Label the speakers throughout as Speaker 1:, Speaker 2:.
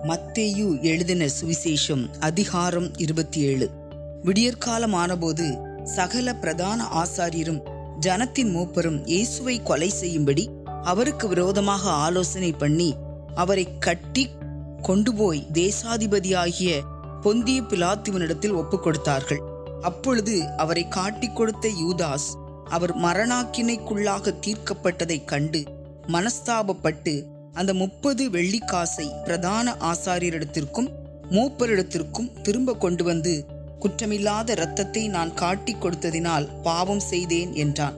Speaker 1: மத்தேயு எழுதின சுவிசேஷம் அதிகாரம் 27. விடியற்காலமானபோது சகல பிரதான ஆசாரியரும் ஜனத்தின் மூப்பரும் இயேசுவை கொலை செய்யும்படி அவருக்கு விரோதமாக ஆலோசனை பண்ணி அவரை கட்டி கொண்டு போய் தேசாதிபதியாகிய பொந்திய பிலாத்துவினிடத்தில் ஒப்புக் கொடுத்தார்கள். அப்பொழுது அவரை காட்டிக் கொடுத்த யூதாஸ் அவர் மரணாக்கினைக்குள்ளாக தீர்க்கப்பட்டதைக் கண்டு மனஸ்தாபப்பட்டு அந்த 30 வெள்ளிக்காசை பிரதான ஆசாரியரிடத்திற்கும் மூப்பரிடத்திற்கும் திரும்ப கொண்டு வந்து, குற்றமில்லாத இரத்தத்தை நான் காட்டிக் கொடுத்ததினால் பாவம் செய்தேன் என்றான்.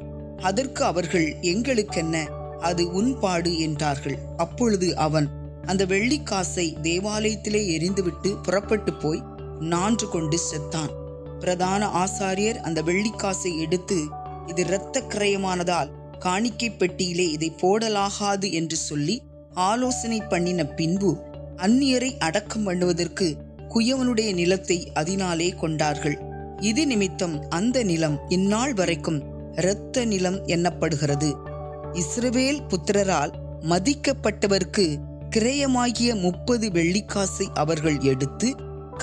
Speaker 1: அதற்கு அவர்கள், எங்களுக்கென்ன, அது உன் பாடு என்றார்கள். அப்பொழுது அவன் அந்த வெள்ளிக்காசை தேவாலயத்திலே எறிந்துவிட்டு புறப்பட்டு போய் நான்று கொண்டு செத்தான். பிரதான ஆசாரியர் அந்த வெள்ளிக்காசை எடுத்து, இது இரத்த கிரயமானதால் காணிக்கை பெட்டியிலே இதை போடலாகாது என்று சொல்லி ஆலோசனை பண்ணின பின்பு அந்நியரை அடக்கம் பண்ணுவதற்கு குயவனுடைய நிலத்தை அதனாலே கொண்டார்கள். இது நிமித்தம் அந்த நிலம் இந்நாள் வரைக்கும் இரத்த நிலம் எண்ணப்படுகிறது. இஸ்ரவேல் புத்திரரால் மதிக்கப்பட்டவர்க்கு கிரயமாகிய 30 வெள்ளிக்காசை அவர்கள் எடுத்து,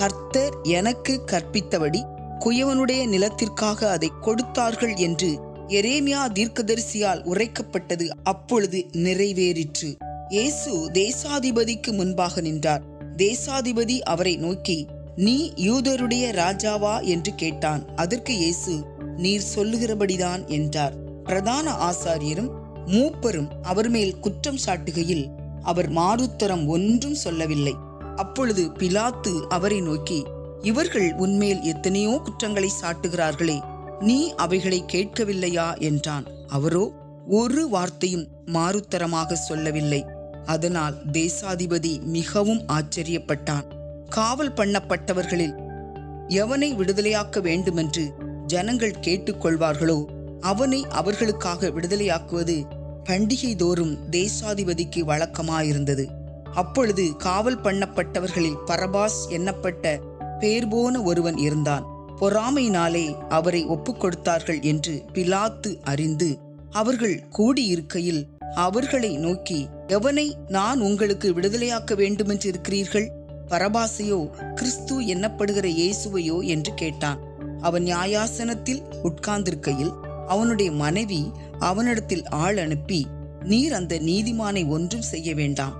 Speaker 1: கர்த்தர் எனக்கு கற்பித்தபடி குயவனுடைய நிலத்திற்காக அதை கொடுத்தார்கள் என்று எரேமியா தீர்க்கதரிசியால் உரைக்கப்பட்டது அப்பொழுது நிறைவேறிற்று. இயேசு தேசாதிபதிக்கு முன்பாக நின்றார். தேசாதிபதி அவரை நோக்கி, நீ யூதருடைய ராஜாவா என்று கேட்டான். அதற்கு இயேசு, நீர் சொல்லுகிறபடிதான் என்றார். பிரதான ஆசாரியரும் மூப்பரும் அவர் மேல் குற்றம் சாட்டுகையில் அவர் மாறுத்தரம் ஒன்றும் சொல்லவில்லை. அப்பொழுது பிலாத்து அவரை நோக்கி, இவர்கள் உன்மேல் எத்தனையோ குற்றங்களை சாட்டுகிறார்களே, நீ அவைகளை கேட்கவில்லையா என்றான். அவரோ ஒரு வார்த்தையும் மாறுத்தரமாக சொல்லவில்லை. அதனால் தேசாதிபதி மிகவும் ஆச்சரியப்பட்டான். காவல் பண்ணப்பட்டவர்களில் எவனை விடுதலையாக்க வேண்டுமென்று ஜனங்கள் கேட்டுக்கொள்வார்களோ அவனை அவர்களுக்காக விடுதலையாக்குவது பண்டிகை தோறும் தேசாதிபதிக்கு வழக்கமாயிருந்தது. அப்பொழுது காவல் பண்ணப்பட்டவர்களில் பரபாஸ் எண்ணப்பட்ட பேர் போன ஒருவன் இருந்தான். பொறாமையினாலே அவரை ஒப்புக் கொடுத்தார்கள் என்று பிலாத்து அறிந்து அவர்கள் கூடியிருக்கையில் அவர்களை நோக்கி, எவனை நான் உங்களுக்கு விடுதலையாக்க வேண்டுமென்று இருக்கிறீர்கள்? பரபாசையோ கிறிஸ்து எண்ணப்படுகிற இயேசுவையோ என்று கேட்டான். அவன் நியாயாசனத்தில் உட்கார்ந்திருக்கையில் அவனுடைய மனைவி அவனிடத்தில் ஆள் அனுப்பி, நீர் அந்த நீதிமானை ஒன்றும் செய்ய வேண்டாம்,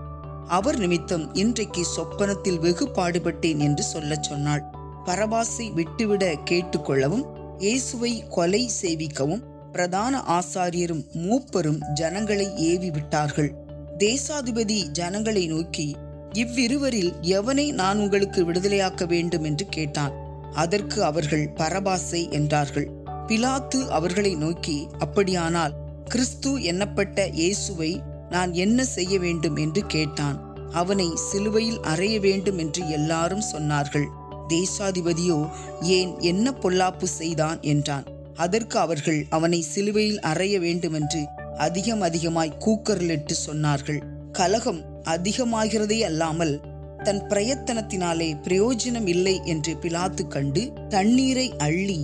Speaker 1: அவர் நிமித்தம் இன்றைக்கு சொப்பனத்தில் வெகு பாடுபட்டேன் என்று சொல்லச் சொன்னாள். பரபாசை விட்டுவிட கேட்டுக்கொள்ளவும் இயேசுவை கொலை செய்விக்கவும் பிரதான ஆசாரியரும் மூப்பரும் ஜனங்களை ஏவி விட்டார்கள். தேசாதிபதி ஜனங்களை நோக்கி, இவ்விருவரில் எவனை நான் உங்களுக்கு விடுதலையாக்க வேண்டும் என்று கேட்டான். அதற்கு அவர்கள் பரபாசை என்றார்கள். பிலாத்து அவர்களை நோக்கி, அப்படியானால் கிறிஸ்து எண்ணப்பட்ட இயேசுவை நான் என்ன செய்ய வேண்டும் என்று கேட்டான். அவனை சிலுவையில் அறைய வேண்டும் என்று எல்லாரும் சொன்னார்கள். தேசாதிபதியோ, ஏன் என்ன பொல்லாப்பு செய்தான் என்றான். அதற்கு அவர்கள் அவனை சிலுவையில் அறைய வேண்டுமென்று அதிகமாய் கூக்குரலிட்டு சொன்னார்கள். கலகம் அதிகமாகிறதே அல்லாமல் தன் பிரயத்தனத்தினாலே பிரயோஜனம் இல்லை என்று பிலாத்து கண்டு தண்ணீரை அள்ளி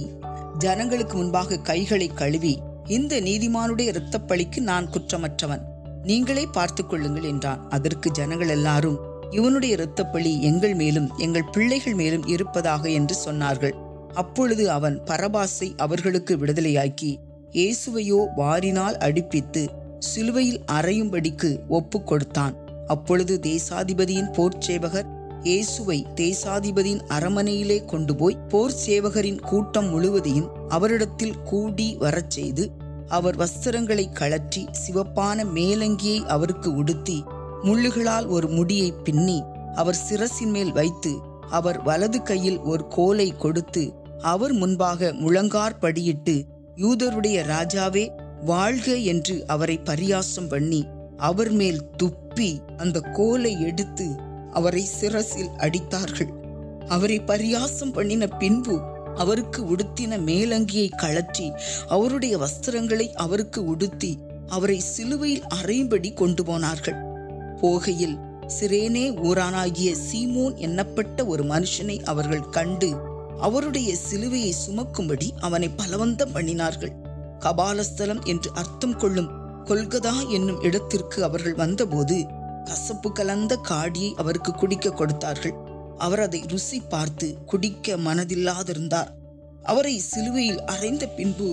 Speaker 1: ஜனங்களுக்கு முன்பாக கைகளை கழுவி, இந்த நீதிமானுடைய இரத்தப்பழிக்கு நான் குற்றமற்றவன், நீங்களே பார்த்து கொள்ளுங்கள் என்றான். அதற்கு ஜனங்கள் எல்லாரும், இவனுடைய இரத்தப்பழி எங்கள் மேலும் எங்கள் பிள்ளைகள் மேலும் இருப்பதாக என்று சொன்னார்கள். அப்பொழுது அவன் பரபாசை அவர்களுக்கு விடுதலையாக்கி இயேசுவையோ வாரினால் அடிப்பித்து சிலுவையில் அறையும்படிக்கு ஒப்புக் கொடுத்தான். அப்பொழுது தேசாதிபதியின் போர்ச்சேவகர் இயேசுவை தேசாதிபதியின் அரமனையிலே கொண்டு போய் போர் சேவகரின் கூட்டம் முழுவதையும் அவரிடத்தில் கூடி வரச் செய்து அவர் வஸ்திரங்களை கழற்றி சிவப்பான மேலங்கியை அவருக்கு உடுத்தி முள்ளுகளால் ஒரு முடியை பின்னி அவர் சிரசின் மேல் வைத்து அவர் வலது கையில் ஒரு கோலை கொடுத்து அவர் முன்பாக முழங்கார்படியிட்டு, யூதருடைய ராஜாவே வாழ்க என்று அவரை பரியாசம் பண்ணி அவர் மேல் துப்பி அந்த கோலை எடுத்து அவரை சிரசில் அடித்தார்கள். அவரை பரியாசம் பண்ணின பின்பு அவருக்கு உடுத்தின மேலங்கியை கழற்றி அவருடைய வஸ்திரங்களை அவருக்கு உடுத்தி அவரை சிலுவையில் அறையும்படி கொண்டு போனார்கள். போகையில் சிரேனே ஊரானாகிய சீமோன் எண்ணப்பட்ட ஒரு மனுஷனை அவர்கள் கண்டு அவருடைய சிலுவையை சுமக்கும்படி அவனை பலவந்தம் பண்ணினார்கள். கபாலஸ்தலம் என்று அர்த்தம் கொள்ளும் கொல்கதா என்னும் இடத்திற்கு அவர்கள் வந்தபோது கசப்பு கலந்த காடியை அவருக்கு குடிக்க கொடுத்தார்கள். அவர் அதை ருசி பார்த்து குடிக்க மனதில்லாதிருந்தார். அவரை சிலுவையில் அறைந்த பின்பு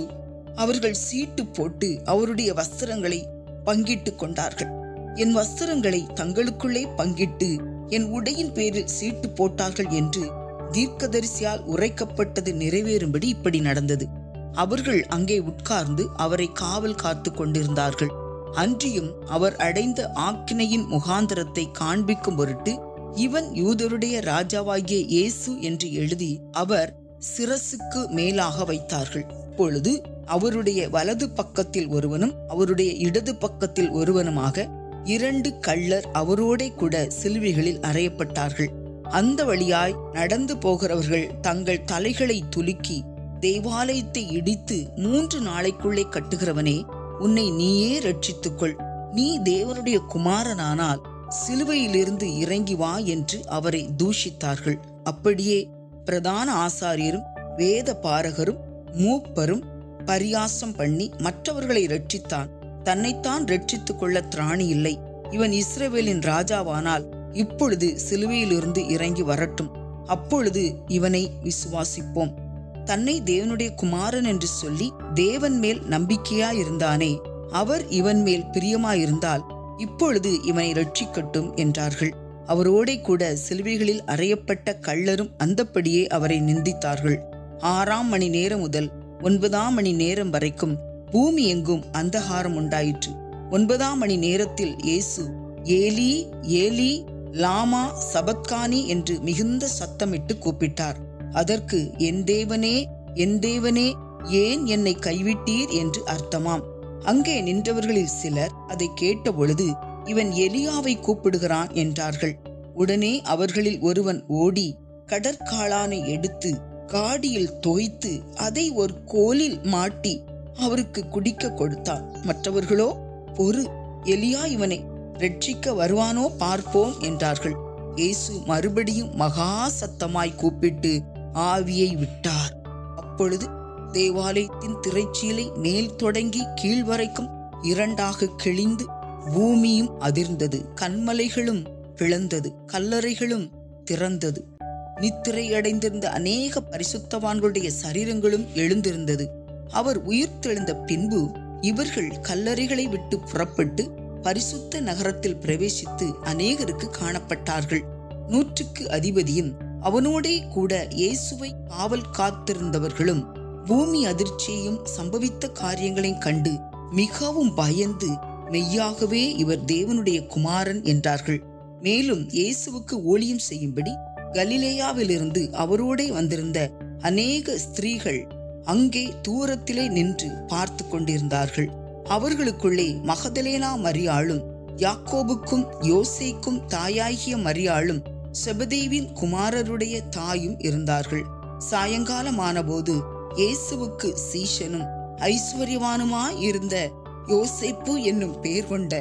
Speaker 1: அவர்கள் சீட்டு போட்டு அவருடைய வஸ்திரங்களை பங்கிட்டு கொண்டார்கள். என் வஸ்திரங்களை தங்களுக்குள்ளே பங்கிட்டு என் உடையின் பேரில் சீட்டு போட்டார்கள் என்று தீர்க்கதரிசியால் உரைக்கப்பட்டது நிறைவேறும்படி இப்படி நடந்தது. அவர்கள் அங்கே உட்கார்ந்து அவரை காவல் காத்து கொண்டிருந்தார்கள். அன்றியும் அவர் அடைந்த ஆக்கினையின் முகாந்தரத்தை காண்பிக்கும் பொருட்டு, இவன் யூதருடைய ராஜாவாகிய இயேசு என்று எழுதி அவர் சிரசுக்கு மேலாக வைத்தார்கள். அப்பொழுது அவருடைய வலது பக்கத்தில் ஒருவனும் அவருடைய இடது பக்கத்தில் ஒருவனுமாக 2 கள்ளர் அவரோட கூட சிலுவைகளில் அறையப்பட்டார்கள். அந்த வழியாய் நடந்து போகிறவர்கள் தங்கள் தலைகளை துலுக்கி, தேவாலயத்தை இடித்து 3 நாளைக்குள்ளே கட்டுகிறவனே, உன்னை நீயே ரட்சித்துக்கொள், நீ தேவனுடைய குமாரனானால் சிலுவையிலிருந்து இறங்கி வா என்று அவரை தூஷித்தார்கள். அப்படியே பிரதான ஆசாரியரும் வேத பாரகரும் மூப்பரும் பரியாசம் பண்ணி மற்றவர்களை ரட்சித்தான், தன்னைத்தான் ரட்சித்துக் கொள்ள திராணி இல்லை. இவன் இஸ்ரவேலின் ராஜாவானால் இப்பொழுது சிலுவையிலிருந்து இறங்கி வரட்டும், அப்பொழுது இவனை விசுவாசிப்போம். தன்னை தேவனுடைய குமாரன் என்று சொல்லி தேவன் மேல் நம்பிக்கையாயிருந்தானே, அவர் இவன் மேல் பிரியமாயிருந்தால் இப்பொழுது இவனை ரட்சிக்கட்டும் என்றார்கள். அவரோட கூட சிலுவைகளில் அறையப்பட்ட கள்ளரும் அந்தப்படியே அவரை நிந்தித்தார்கள். 6ஆம் மணி நேரம் முதல் 9ஆம் மணி நேரம் வரைக்கும் பூமி எங்கும் அந்தகாரம் உண்டாயிற்று. 9ஆம் மணி நேரத்தில் இயேசு, ஏலி ஏலி லாமா சபத்கானி என்று மிகுந்த சத்தமிட்டு கூப்பிட்டார். அதற்கு, என் தேவனே என் தேவனே, ஏன் என்னை கைவிட்டீர் என்று அர்த்தமாம். அங்கே நின்றவர்களில் சிலர் அதை கேட்டபொழுது, இவன் எலியாவை கூப்பிடுகிறான் என்றார்கள். உடனே அவர்களில் ஒருவன் ஓடி கடற்காளானை எடுத்து காடியில் தோய்த்து அதை ஒரு கோலில் மாட்டி அவருக்கு குடிக்க கொடுத்தான். மற்றவர்களோ, பொறு, எலியா இவனை ரட்சிக்க வருவானோ பார்ப்போம் என்றார்கள். இயேசு மறுபடியும் மகா சத்தமாய் கூப்பிட்டு ஆவியை விட்டார். அப்பொழுது தேவாலயத்தின் திரைச்சீலை மேல் தொடங்கி கீழ் வரைக்கும் 2ஆக கிழிந்து பூமியும் அதிர்ந்தது, கன்மலைகளும் பிளந்தது, கல்லறைகளும் திறந்தது. நித்திரை அடைந்திருந்த அநேக பரிசுத்தவான்களுடைய சரீரங்களும் எழுந்திருந்தது. அவர் உயிர்த்தெழுந்த பின்பு இவர்கள் கல்லறைகளை விட்டு புறப்பட்டு பரிசுத்த நகரத்தில் பிரவேசித்து அநேகருக்கு காணப்பட்டார்கள். 100க்கு அதிபதியும் அவனோடே கூட இயேசுவை காவல் காத்திருந்தவர்களும் பூமி அதிர்ச்சியையும் சம்பவித்த காரியங்களையும் கண்டு மிகவும் பயந்து, மெய்யாகவே இவர் தேவனுடைய குமாரன் என்றார்கள். மேலும் இயேசுவுக்கு ஊழியம் செய்யும்படி கலிலேயாவிலிருந்து அவரோடே வந்திருந்த அநேக ஸ்திரீகள் அங்கே தூரத்திலே நின்று பார்த்து கொண்டிருந்தார்கள். அவர்களுக்குள்ளே மகதலேனா மரியாளும், யாக்கோபுக்கும் யோசேக்கும் தாயாகிய மரியாளும், செபதேவின் குமாரருடைய தாயும் இருந்தார்கள். சாயங்காலமானபோது இயேசுவுக்கு சீஷனும் ஐஸ்வர்யவானுமாய் இருந்த யோசேப்பு என்னும் பெயர் கொண்ட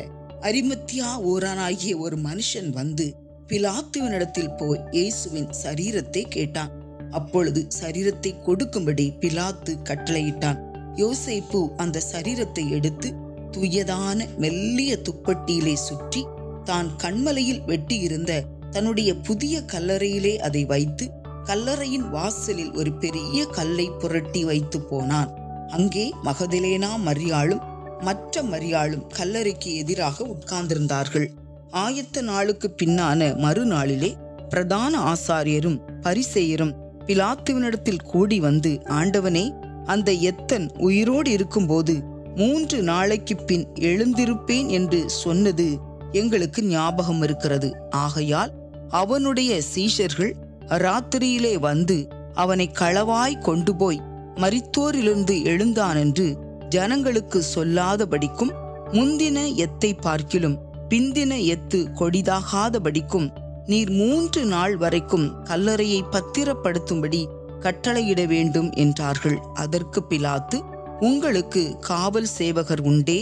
Speaker 1: அரிமத்தியா ஊரானாகிய ஒரு மனுஷன் வந்து பிலாத்துவினிடத்தில் போய் இயேசுவின் சரீரத்தை கேட்டான். அப்பொழுது சரீரத்தை கொடுக்கும்படி பிலாத்து கட்டளையிட்டான். யோசேப்பு அந்த சரீரத்தை எடுத்து துயதான மெல்லிய துப்பட்டியிலே சுற்றி தான் கண்மலையில் வெட்டியிருந்த தன்னுடைய புதிய கல்லறையிலே அதை வைத்து கல்லறையின் வாசலில் ஒரு பெரிய கல்லை புரட்டி வைத்து போனான். அங்கே மகதலேனா மரியாளும் மற்ற மரியாளும் கல்லறைக்கு எதிராக உட்கார்ந்திருந்தார்கள். ஆயத்த நாளுக்கு பின்னான மறுநாளிலே பிரதான ஆசாரியரும் பரிசேயரும் பிலாத்துவினிடத்தில் கூடி வந்து, ஆண்டவனே, அந்த எத்தன் உயிரோடு இருக்கும்போது 3 நாளைக்கு பின் எழுந்திருப்பேன் என்று சொன்னது எங்களுக்கு ஞாபகம் இருக்கிறது. ஆகையால் அவனுடைய சீஷர்கள் ராத்திரியிலே வந்து அவனை களவாய் கொண்டு போய் மரித்தோரிலிருந்து எழுந்தான் என்று ஜனங்களுக்கு சொல்லாதபடிக்கும், முந்தின எத்தை பார்க்கிலும் பிந்தின எத்து கொடிதாகாதபடிக்கும் நீர் 3 நாள் வரைக்கும் கல்லறையை பத்திரப்படுத்தும்படி கட்டளையிட வேண்டும் என்றார்கள். அதற்கு பிலாத்து, உங்களுக்கு காவல் சேவகர் உண்டே,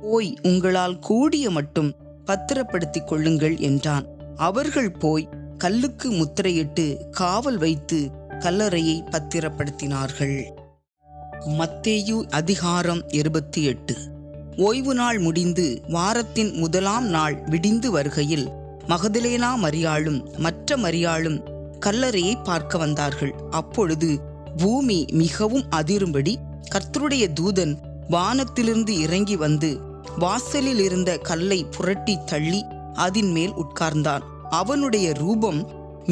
Speaker 1: போய் உங்களால் கூடிய மட்டும் பத்திரப்படுத்திக் கொள்ளுங்கள் என்றான். அவர்கள் போய் கல்லுக்கு முத்திரையிட்டு காவல் வைத்து கல்லறையை பத்திரப்படுத்தினார்கள். மத்தேயு அதிகாரம் 28. ஓய்வு நாள் முடிந்து வாரத்தின் முதலாம் நாள் விடிந்து வருகையில் மகதலேனா மரியாளும் மற்ற மரியாளும் கல்லறையை பார்க்க வந்தார்கள். அப்பொழுது பூமி மிகவும் அதிரும்படி கர்த்தருடைய தூதன் வானத்திலிருந்து இறங்கி வந்து வாசலில் இருந்த கல்லை புரட்டி தள்ளி அதன் மேல் உட்கார்ந்தான். அவனுடைய ரூபம்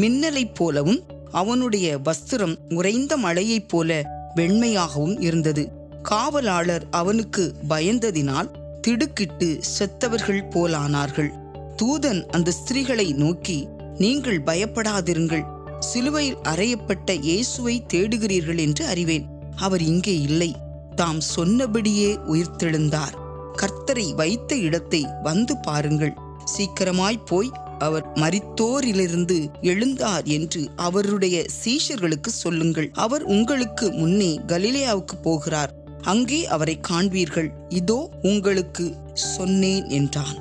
Speaker 1: மின்னலைப் போலவும் அவனுடைய வஸ்திரம் உறைந்த மழையைப் போல வெண்மையாகவும் இருந்தது. காவலாளர் அவனுக்கு பயந்ததினால் திடுக்கிட்டு செத்தவர்கள் போலானார்கள். தூதன் அந்த ஸ்திரீகளை நோக்கி, நீங்கள் பயப்படாதிருங்கள், சிலுவையில் அறையப்பட்ட இயேசுவை தேடுகிறீர்கள் என்று அறிவேன். அவர் இங்கே இல்லை, தாம் சொன்னபடியே உயிர்த்தெழுந்தார். கர்த்தரை வைத்த இடத்தை வந்து பாருங்கள். சீக்கிரமாய் போய் அவர் மரித்தோரிலிருந்து எழுந்தார் என்று அவருடைய சீஷர்களுக்கு சொல்லுங்கள். அவர் உங்களுக்கு முன்னே கலிலேயாவுக்கு போகிறார், அங்கே அவரை காண்பீர்கள். இதோ உங்களுக்கு சொன்னேன் என்றான்.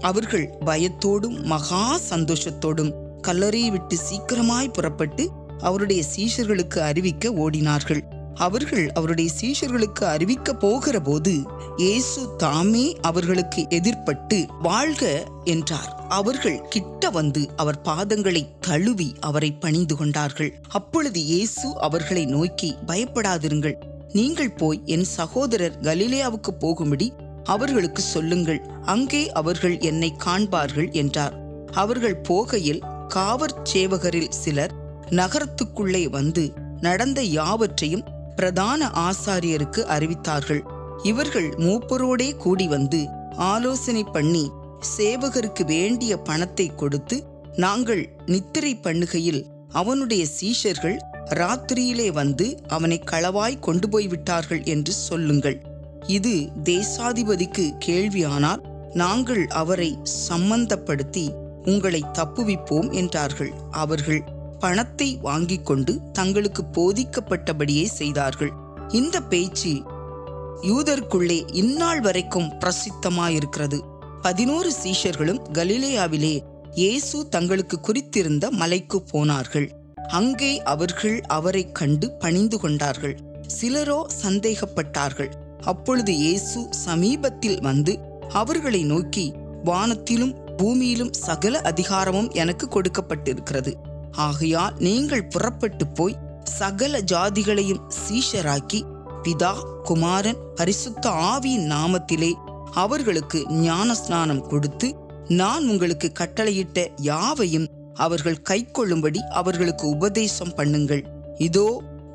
Speaker 1: அவர்கள் பயத்தோடும் மகா சந்தோஷத்தோடும் கல்லறையை விட்டு சீக்கிரமாய் புறப்பட்டு அவருடைய சீஷர்களுக்கு அறிவிக்க ஓடினார்கள். அவர்கள் அவருடைய சீஷர்களுக்கு அறிவிக்க போகிற போது இயேசு தாமே அவர்களுக்கு எதிர்பட்டு வாழ்க என்றார். அவர்கள் கிட்ட வந்து அவர் பாதங்களை தழுவி அவரை பணிந்து கொண்டார்கள். அப்பொழுது இயேசு அவர்களை நோக்கி, பயப்படாதிருங்கள், நீங்கள் போய் என் சகோதரர் கலிலேயாவுக்கு போகும்படி அவர்களுக்கு சொல்லுங்கள், அங்கே அவர்கள் என்னை காண்பார்கள் என்றார். அவர்கள் போகையில் காவற் சேவகரில் சிலர் நகரத்துக்குள்ளே வந்து நடந்த யாவற்றையும் பிரதான ஆசாரியருக்கு அறிவித்தார்கள். இவர்கள் மூப்பரோடே கூடி வந்து ஆலோசனை பண்ணி சேவகருக்கு வேண்டிய பணத்தை கொடுத்து, நாங்கள் நித்திரை பண்ணுகையில் அவனுடைய சீஷர்கள் ராத்திரியிலே வந்து அவனை களவாய் கொண்டு போய்விட்டார்கள் என்று சொல்லுங்கள். இது தேசாதிபதிக்கு கேள்வியானால் நாங்கள் அவரை சம்பந்தப்படுத்தி உங்களை தப்புவிப்போம் என்றார்கள். அவர்கள் பணத்தை வாங்கிக் கொண்டு தங்களுக்கு போதிக்கப்பட்டபடியே செய்தார்கள். இந்த பேச்சு யூதருக்குள்ளே இந்நாள் வரைக்கும் பிரசித்தமாயிருக்கிறது. 11 சீஷர்களும் கலிலேயாவிலே இயேசு தங்களுக்கு குறித்திருந்த மலைக்கு போனார்கள். அங்கே அவர்கள் அவரை கண்டு பணிந்து கொண்டார்கள். சிலரோ சந்தேகப்பட்டார்கள். அப்பொழுது இயேசு சமீபத்தில் வந்து அவர்களை நோக்கி, வானத்திலும் பூமியிலும் சகல அதிகாரமும் எனக்கு கொடுக்கப்பட்டிருக்கிறது. ஆகையால் நீங்கள் புறப்பட்டு போய் சகல ஜாதிகளையும் சீஷராக்கி பிதா, குமாரன், பரிசுத்த ஆவியின் நாமத்திலே அவர்களுக்கு ஞானஸ்நானம் கொடுத்து, நான் உங்களுக்கு கட்டளையிட்ட யாவையும் அவர்கள் கைக்கொள்ளும்படி அவர்களுக்கு உபதேசம் பண்ணுங்கள். இதோ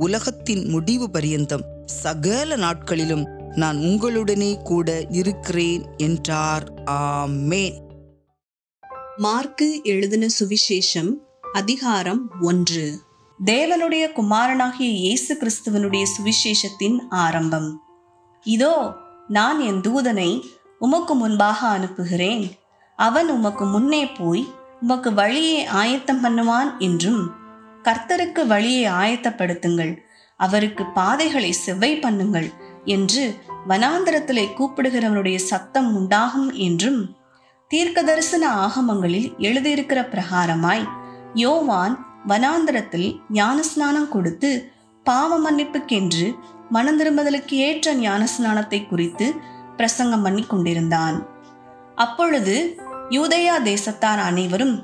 Speaker 1: உலகத்தின் முடிவு பரியந்தம் சகல நாட்களிலும் நான் உங்களுடனே கூட இருக்கிறேன் என்றார். ஆமென்.
Speaker 2: மார்க்கு எழுதின சுவிசேஷம் அதிகாரம் 1. தேவனுடைய குமாரனாகிய இயேசு கிறிஸ்துவனுடைய சுவிசேஷத்தின் ஆரம்பம். இதோ நான் என் தூதனை உமக்கு முன்பாக அனுப்புகிறேன், அவன் உமக்கு முன்னே போய் உமக்கு வழியை ஆயத்தம் பண்ணுவான் என்றும், கர்த்தருக்கு வழியை ஆயத்தப்படுத்துங்கள், அவருக்கு பாதைகளை செவ்வை பண்ணுங்கள் என்று வனாந்தரத்திலே கூப்பிடுகிறவனுடைய சத்தம் உண்டாகும் என்றும் தீர்க்கதரிசன ஆகமங்களில் எழுதியிருக்கிற பிரகாரமாய் யோவான் வனாந்தரத்தில் ஞானஸ்நானம் கொடுத்து பாவ மன்னிப்புக்கென்று மனந்திரும்புதலுக்கு ஏற்ற ஞானஸ்நானத்தை குறித்து பிரசங்கம் பண்ணி கொண்டிருந்தான். அப்பொழுது யூதேயா தேசத்தார் அனைவரும்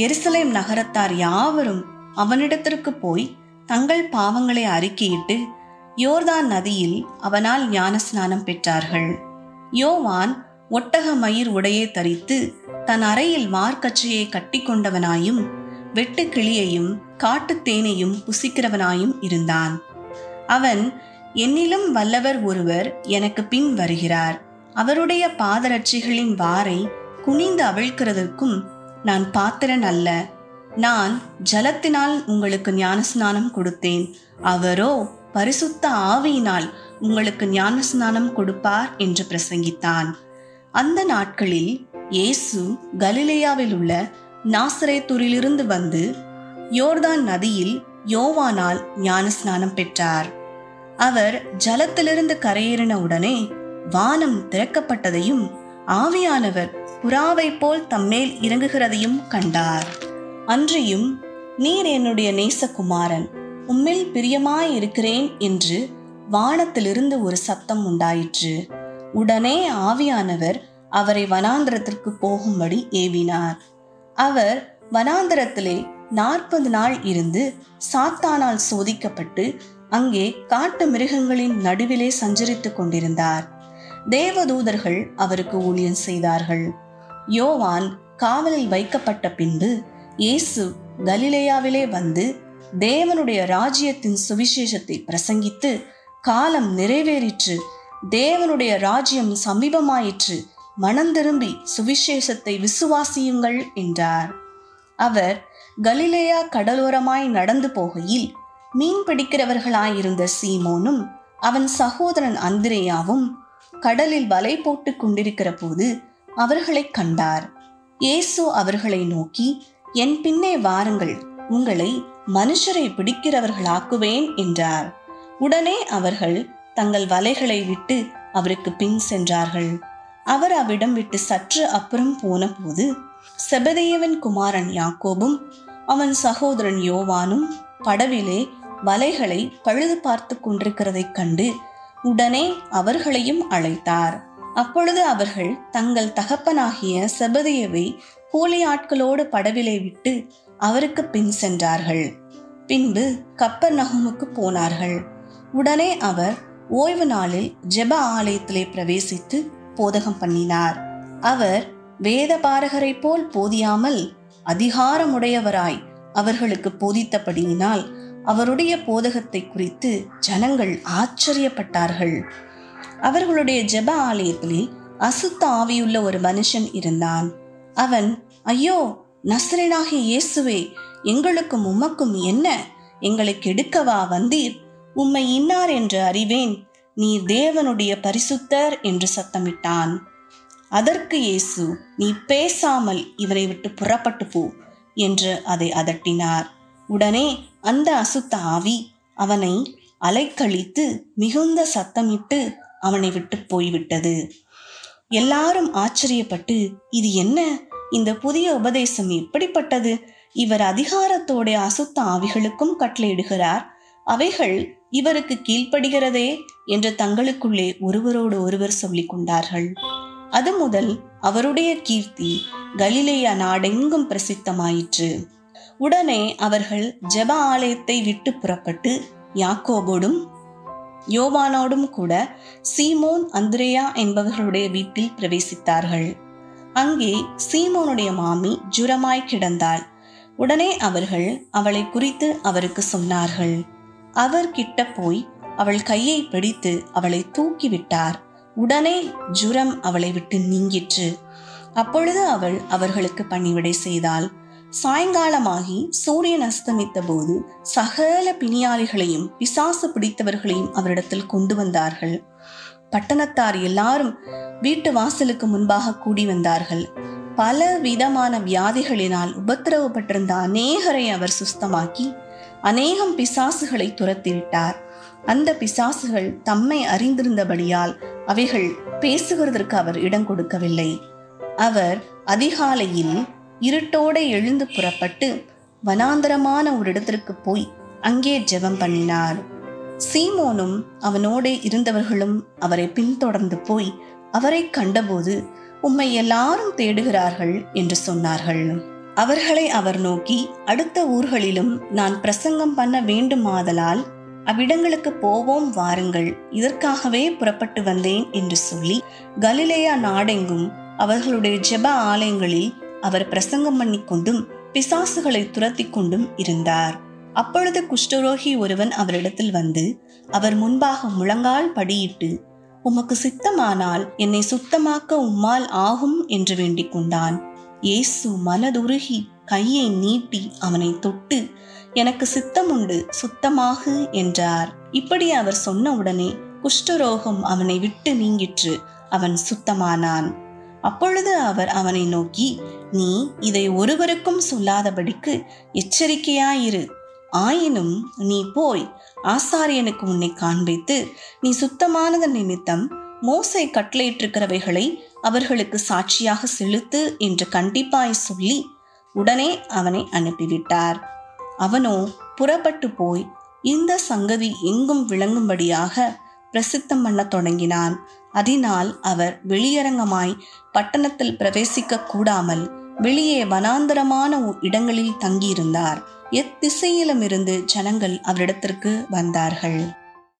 Speaker 2: எருசலேம் நகரத்தார் யாவரும் அவனிடத்திற்கு போய் தங்கள் பாவங்களை அறிக்கையிட்டு யோர்தான் நதியில் அவனால் ஞானஸ்நானம் பெற்றார்கள். யோவான் ஒட்டக மயிர் உடையை தரித்து தன் அறையில் வார்க்கச்சையை கட்டி கொண்டவனாயும் வெட்டு கிளியையும் காட்டுத்தேனையும் புசிக்கிறவனாயும் இருந்தான். அவன், என்னிலும் வல்லவர் ஒருவர் எனக்கு பின் வருகிறார், அவருடைய பாதரட்சிகளின் வாரை குனிந்து அவிழ்க்கிறதற்கும் நான் பாத்திரன் அல்ல, நான் ஜலத்தினால் உங்களுக்கு ஞானஸ்நானம் கொடுத்தேன், அவரோ பரிசுத்த ஆவியினால் உங்களுக்கு ஞானஸ்நானம் கொடுப்பார் என்று பிரசங்கித்தான். அந்த நாட்களில் இயேசு கலிலேயாவில் உள்ள நாசரேத்தூரிலிருந்து வந்து யோர்தான் நதியில் யோவானால் ஞானஸ்நானம் பெற்றார். அவர் ஜலத்திலிருந்து கரையேறின உடனே வானம் திறக்கப்பட்டதையும் ஆவியானவர் புறாவை போல் தம்மேல் இறங்குகிறதையும் கண்டார். அன்றியும், நீர் என்னுடைய நேசகுமாரன், உம்மில் பிரியமாயிருக்கிறேன் என்று வானத்திலிருந்து ஒரு சத்தம் உண்டாயிற்று. உடனே ஆவியானவர் அவரை வனாந்திரத்திற்கு போகும்படி ஏவினார். அவர் வனாந்திரத்திலே 40 நாள் இருந்து சாத்தானால் சோதிக்கப்பட்டு அங்கே காட்டு மிருகங்களின் நடுவிலே சஞ்சரித்துக் கொண்டிருந்தார். தேவதூதர்கள் அவருக்கு ஊழியம் செய்தார்கள். யோவான் காவலில் வைக்கப்பட்ட பின்பு இயேசு கலிலேயாவிலே வந்து தேவனுடைய ராஜ்யத்தின் சுவிசேஷத்தை பிரசங்கித்து, காலம் நிறைவேறிற்று, தேவனுடைய ராஜ்யம் சமீபமாயிற்று, மனந்திரும்பி சுவிசேஷத்தை விசுவாசியுங்கள் என்றார். அவர் கலிலேயா கடலோரமாய் நடந்து போகையில் மீன் பிடிக்கிறவர்களாயிருந்த சீமோனும் அவன் சகோதரன் அந்திரேயாவும் கடலில் வலை போட்டு கொண்டிருக்கிற போது அவர்களை கண்டார். இயேசு அவர்களை நோக்கி, என் பின்னே வாருங்கள், உங்களை மனுஷரை பிடிக்கிறவர்களாக்குவேன் என்றார். உடனே அவர்கள் தங்கள் வலைகளை விட்டு அவருக்கு பின் சென்றார்கள். அவர் அவ்விடம் விட்டு சற்று அப்புறம் போன போது செபதேயுவின் குமாரன் யாக்கோபும் அவன் சகோதரன் யோவானும் படவிலே வலைகளை பழுது பார்த்து கொண்டிருக்கிறதைக் கண்டு உடனே அவர்களையும் அழைத்தார். அப்பொழுது அவர்கள் தங்கள் தகப்பனாகிய செபதேயுவை கூலி ஆட்களோடு படவிலே விட்டு அவருக்கு பின் சென்றார்கள். பின்பு கப்பர்நகூமுக்கு போனார்கள். உடனே அவர் ஓய்வு நாளில் ஜெப ஆலயத்திலே பிரவேசித்து போதகம் பண்ணினார். அவர் வேதபாரகரை போல் போதியாமல் அதிகாரமுடையவராய் அவர்களுக்கு போதித்தபடியினால் அவருடைய போதகத்தை குறித்து ஜனங்கள் ஆச்சரியப்பட்டார்கள். அவர்களுடைய ஜெப ஆலயத்திலே அசுத்த ஆவியுள்ள ஒரு மனுஷன் இருந்தான். அவன், ஐயோ, நசரேயனாகிய இயேசுவே, எங்களுக்கும் உமக்கும் என்ன? எங்களை கெடுக்கவா வந்தீர்? உம்மை இன்னார் என்று அறிவேன், நீர் தேவனுடைய பரிசுத்தர் என்று சத்தமிட்டான். அதற்கு இயேசு, நீ பேசாமல் இவரை விட்டு புறப்பட்டு போ என்று அதை அதட்டினார். உடனே அந்த அசுத்த ஆவி அவனை அலைக்கழித்து மிகுந்த சத்தமிட்டு அவனை விட்டு போய்விட்டது. எல்லாரும் ஆச்சரியப்பட்டு, இது என்ன? இந்த புதிய உபதேசம் எப்படிப்பட்டது? இவர் அதிகாரத்தோட அசுத்த ஆவிகளுக்கும் கட்டளையிடுகிறார், அவைகள் இவருக்கு கீழ்ப்படுகிறதே என்று தங்களுக்குள்ளே ஒருவரோடு ஒருவர் சொல்லிக் கொண்டார்கள். அது முதல் அவருடைய கீர்த்தி கலிலேயா நாடெங்கும் பிரசித்தமாயிற்று. உடனே அவர்கள் ஜெப ஆலயத்தை விட்டு புறப்பட்டு யாக்கோபோடும் யோவானோடும் கூட சீமோன் அந்திரேயா என்பவர்களுடைய வீட்டில் பிரவேசித்தார்கள். அங்கே சீமோனுடைய மாமி ஜுரமாய் கிடந்தாள். உடனே அவர்கள் அவளை குறித்து அவருக்கு சொன்னார்கள். அவர் கிட்ட போய் அவள் கையை பிடித்து அவளை தூக்கிவிட்டார். உடனே ஜுரம் அவளை விட்டு நீங்கிற்று. அப்பொழுது அவள் அவர்களுக்கு பணிவிடை செய்தாள். சாயங்காலமாகி சூரியன் அஸ்தமித்த போது சகல பிணியாளிகளையும் பிசாசு பிடித்தவர்களையும் அவரிடத்தில் கொண்டு வந்தார்கள். பட்டணத்தார் எல்லாரும் வீட்டு வாசலுக்கு முன்பாக கூடி வந்தார்கள். பல விதமான வியாதிகளினால் உபத்திரவப்பட்டிருந்த அநேகரை அவர் சுஸ்தமாக்கி அநேகம் பிசாசுகளை துரத்திவிட்டார். அந்த பிசாசுகள் தம்மை அறிந்திருந்தபடியால் அவைகள் பேசுகிறதற்கு அவர் இடம் கொடுக்கவில்லை. அவர் அதிகாலையில் இருட்டோடு எழுந்து புறப்பட்டு வனாந்தரமான ஒரு இடத்திற்கு போய் அங்கே ஜெபம் பண்ணினார். சீமோனும் அவனோடு இருந்தவர்களும் அவரை பின்தொடர்ந்து போய் அவரை கண்டபோது, உம்மை எல்லாரும் தேடுகிறார்கள் என்று சொன்னார்கள். அவர்களை அவர் நோக்கி, அடுத்த ஊர்களிலும் நான் பிரசங்கம் பண்ண வேண்டுமாதலால் அவ்விடங்களுக்கு போவோம், வாருங்கள், இதற்காகவே புறப்பட்டு வந்தேன் என்று சொல்லி கலிலேயா நாடெங்கும் அவர்களுடைய ஜெப ஆலயங்களில் அவர் பிரசங்கம் பண்ணி கொண்டும் பிசாசுகளை துரத்தி கொண்டும் இருந்தார். அப்பொழுது குஷ்டரோகி ஒருவன் அவரிடத்தில் வந்து அவர் முன்பாக முழங்கால் படியிட்டு, உமக்கு சித்தமானால் என்னை சுத்தமாக்க உம்மால் ஆகும் என்று வேண்டிக் கொண்டான். இயேசு மனதுருகி கையை நீட்டி அவனை தொட்டு, எனக்கு சித்தம் உண்டு, சுத்தமாகு என்றார். இப்படி அவர் சொன்ன உடனே குஷ்டரோகம் அவனை விட்டு நீங்கிற்று. அவன் சுத்தமானான். அப்பொழுது அவர் அவனை நோக்கி, நீ இதை ஒருவருக்கும் சொல்லாதபடிக்கு எச்சரிக்கையாயிரு. ஆயினும் நீ போய் ஆசாரியனுக்கு உன்னை காண்பித்து, நீ சுத்தமானதன் நிமித்தம் மோசே கட்டளையிட்டிருக்கிறவைகளை அவர்களுக்கு சாட்சியாக செலுத்து என்று கண்டிப்பாய் சொல்லி உடனே அவனை அனுப்பிவிட்டார். அவனோ புறப்பட்டு போய் இந்த சங்கதி எங்கும் விளங்கும்படியாக பிரசித்தம் பண்ண தொடங்கினான். அதனால் அவர் வெளியரங்கமாய் பட்டணத்தில் பிரவேசிக்க கூடாமல் வெளியே வனாந்தரமான இடங்களில் தங்கியிருந்தார். எத்திசையிலும் இருந்து ஜனங்கள் அவரிடத்திற்கு வந்தார்கள்.